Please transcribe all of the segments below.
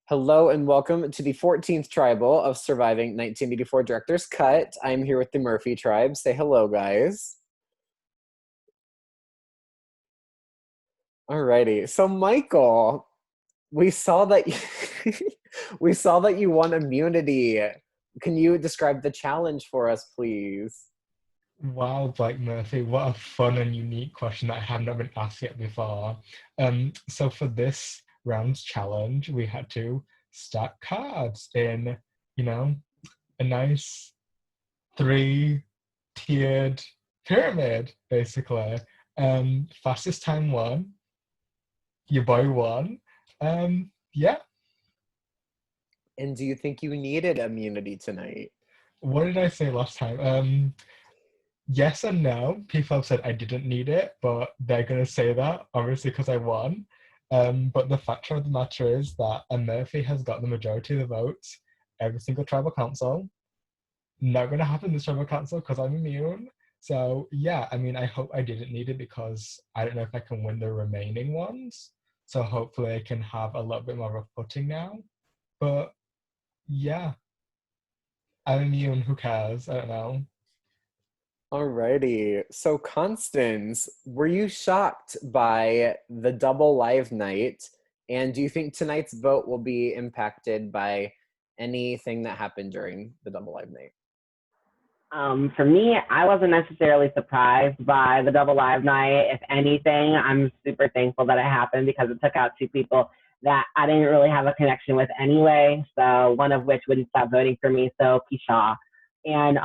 Hello and welcome to the 14th Tribal of Surviving 1984 Director's Cut. I'm here with the Murphy Tribe. Say hello, guys. Alrighty. So, Michael, we saw that we saw that you won immunity. Can you describe the challenge for us, please? Wow, Blake Murphy, what a fun and unique question that I have not been asked yet before. So for this round's challenge, we had to stack cards in, you know, a nice three-tiered pyramid, basically. Fastest time won, your boy won. Yeah, And do you think you needed immunity tonight? what did I say last time? Yes and no. People have said I didn't need it, but they're going to say that, obviously, because I won. But the fact of the matter is that Murphy has got the majority of the votes every single tribal council. Not going to happen this tribal council because I'm immune. So, yeah, I mean, I hope I didn't need it because I don't know if I can win the remaining ones. So, hopefully, I can have a little bit more of a footing now. But, yeah, I'm immune. Who cares? I don't know. Alrighty. So, Constance, were you shocked by the double live night? And do you think tonight's vote will be impacted by anything that happened during the double live night? For me, I wasn't necessarily surprised by the double live night. If anything, I'm super thankful that it happened because it took out two people that I didn't really have a connection with anyway. So one of which wouldn't stop voting for me. So Pisha. And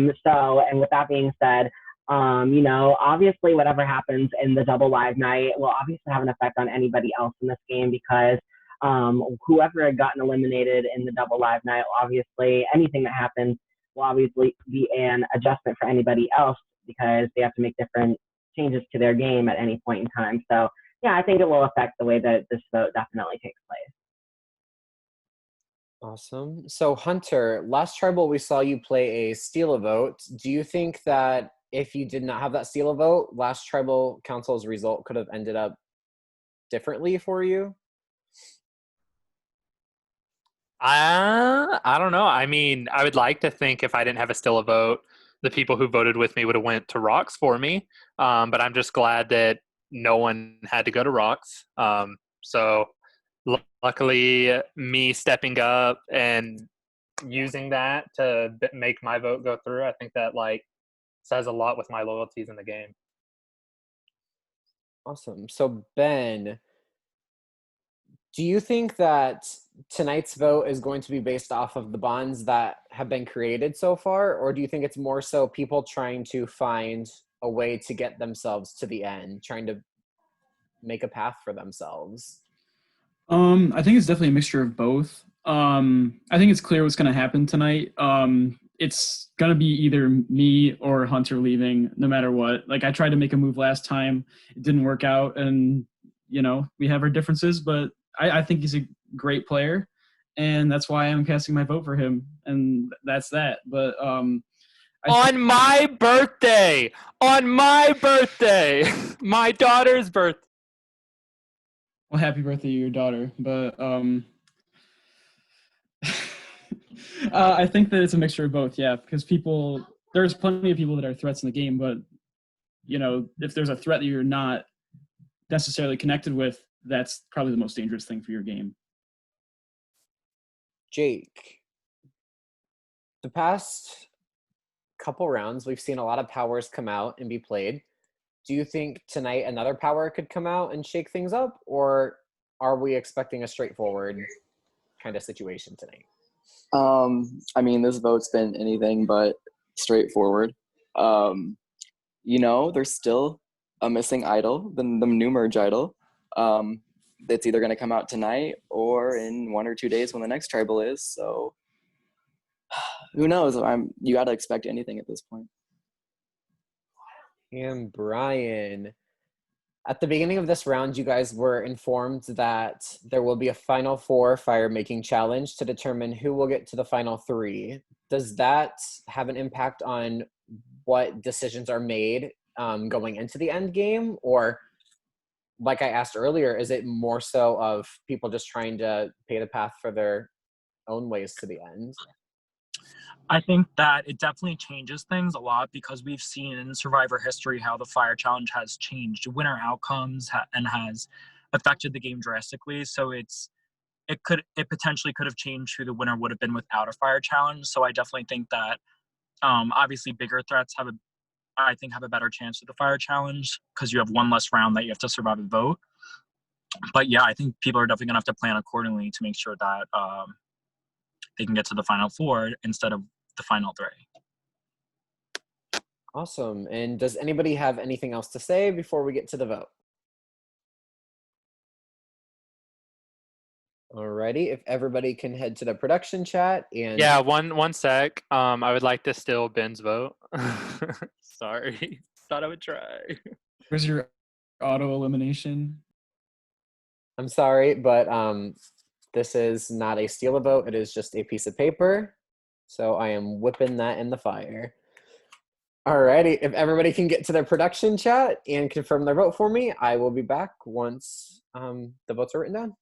with that being said, obviously whatever happens in the double live night will obviously have an effect on anybody else in this game because whoever had gotten eliminated in the double live night, obviously anything that happens will obviously be an adjustment for anybody else because they have to make different changes to their game at any point in time. So yeah, I think it will affect the way that this vote definitely takes place. Awesome. So, Hunter, last tribal we saw you play a steal a vote. Do you think that if you did not have that steal a vote, last tribal council's result could have ended up differently for you? I don't know. I mean, I would like to think if I didn't have a still a vote, the people who voted with me would have went to Rocks for me. But I'm just glad that no one had to go to Rocks. Luckily, me stepping up and using that to make my vote go through, I think that like says a lot with my loyalties in the game. Awesome. So, Ben, do you think that tonight's vote is going to be based off of the bonds that have been created so far, or do you think it's more so people trying to find a way to get themselves to the end, trying to make a path for themselves? I think it's definitely a mixture of both. I think it's clear what's going to happen tonight. It's going to be either me or Hunter leaving, no matter what. Like, I tried to make a move last time. It didn't work out, and, we have our differences, but I think he's a great player, and that's why I'm casting my vote for him, and that's that. But On my birthday! On my birthday! My daughter's birthday! well, happy birthday to your daughter. But I think that it's a mixture of both, yeah, because there's plenty of people that are threats in the game, but, if there's a threat that you're not necessarily connected with, that's probably the most dangerous thing for your game. Jake, the past couple rounds, we've seen a lot of powers come out and be played. Do you think tonight another power could come out and shake things up, or are we expecting a straightforward kind of situation tonight? I mean, this vote's been anything but straightforward. There's still a missing idol, the new merge idol. That's either going to come out tonight or in 1 or 2 days when the next tribal is. So who knows? You got to expect anything at this point. And Brian, at the beginning of this round, you guys were informed that there will be a final 4 fire making challenge to determine who will get to the final 3. Does that have an impact on what decisions are made going into the end game, or like I asked earlier, is it more so of people just trying to pave the path for their own ways to the end? I think that it definitely changes things a lot because we've seen in Survivor history how the Fire Challenge has changed winner outcomes and has affected the game drastically. So it potentially could have changed who the winner would have been without a Fire Challenge. So I definitely think that obviously bigger threats have a better chance with the Fire Challenge because you have one less round that you have to survive a vote. But yeah, I think people are definitely gonna have to plan accordingly to make sure that they can get to the final four instead of the final three. Awesome. And does anybody have anything else to say before we get to the vote? Alrighty, if everybody can head to the production chat and Yeah, one sec. I would like to steal Ben's vote. Sorry, thought I would try. Where's your auto elimination? I'm sorry, but this is not a steal a vote. It is just a piece of paper. So I am whipping that in the fire. Alrighty, if everybody can get to their production chat and confirm their vote for me, I will be back once the votes are written down.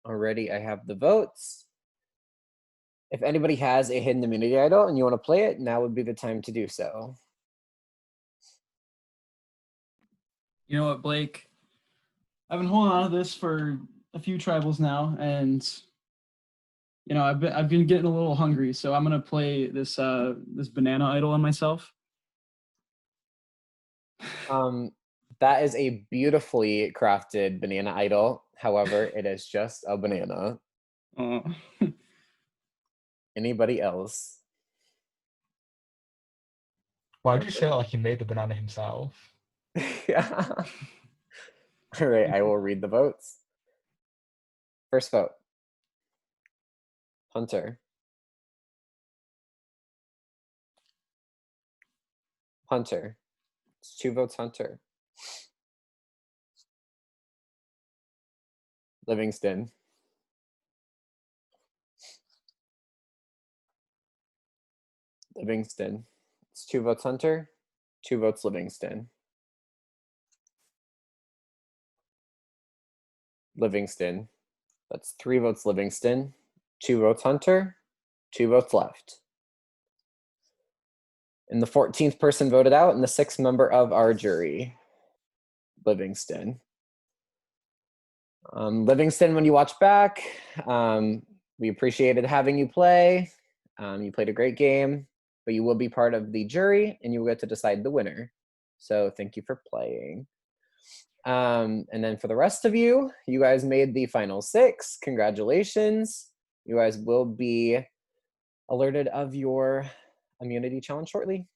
Already, I have the votes. If anybody has a hidden immunity idol and you want to play it, now would be the time to do so. You know what, Blake? I've been holding on to this for a few tribals now, and you know I've been getting a little hungry, so I'm gonna play this this banana idol on myself. That is a beautifully crafted banana idol. However, it is just a banana. Uh, Anybody else? Why did you say it like he made the banana himself? Yeah. All right, I will read the votes. First vote. Hunter. Hunter. It's 2 votes Hunter. Livingston. Livingston. It's 2 votes Hunter, 2 votes Livingston. Livingston. That's 3 votes Livingston, 2 votes Hunter, 2 votes left. And the 14th person voted out and the 6th member of our jury, Livingston. Livingston, when you watch back, we appreciated having you play. You played a great game, but you will be part of the jury and you will get to decide the winner. So thank you for playing. And then for the rest of you, you guys made the final 6. Congratulations. You guys will be alerted of your immunity challenge shortly.